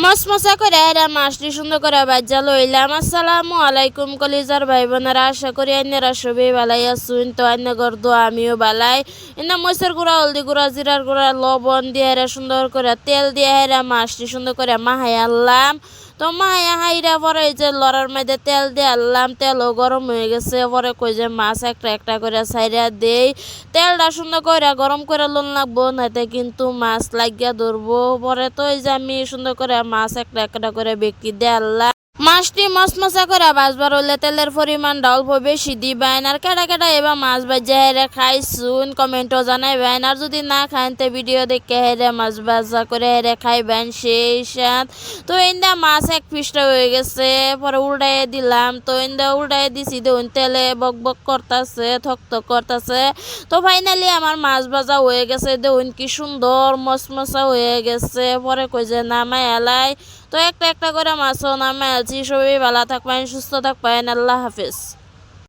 মসমসা করে এরা মাছটি সুন্দর করে বাজ্যা লইলাম। আসসালামু আলাইকুম কলিজার ভাই বোনেরা, আশা করি আইনেরা সবই বালাই আসুন। তো আইনে গর্দ আমিও বালাই। ইন্দা মরিচের গুঁড়া, হলদি গুঁড়া, জিরার গুঁড়া, লবণ দিয়ে এরা সুন্দর করে তেল দিয়ে এরা মাছটি সুন্দর করে মাহাই আনলাম। তো মাহাই হাইরা পরে এই যে লড়ার মধ্যে তেল দিয়ে আনলাম, তেলও গরম হয়ে গেছে। পরে কই যে মাছ একটা একটা করে সাইরা দেই, তেলটা সুন্দর করে গরম করে লোন লাগবো, নাইতে কিন্তু মাছ লাগিয়া ধরবো। পরে তো এই যে আমি সুন্দর করে মাছ একটা একটা করে বেঁকি দিয়ে আনলাম। মাছটি মশমশা করে ভাজবার হলে তেলের পরিমাণটা অল্প বেশি দিবেন। আর কেটা কেটা এবার মাছ ভাজা হেরে খাইছুন কমেন্টও জানাইবেন। আর যদি না খান তো ভিডিও দেখে হেরে মাছ ভাজা করে হেরে খাইবেন সেই সাথ। তো ইন্দা মাছ এক পিসটা হয়ে গেছে, পরে উল্টাই দিলাম। তো ইন্দা উল্টাই দিছি, দেখুন তেলে বক বক করতেছে, থক থক করতেছে। তো ফাইনালি আমার মাছ ভাজা হয়ে গেছে, দেখুন কি সুন্দর মশমশা হয়ে গেছে। পরে কই যে নামাই এলাই। তো একটা একটা করে মাছও নামাই আলছি। সবাই ভালো থাকবেন, সুস্থ থাকবেন, আল্লাহ হাফিজ।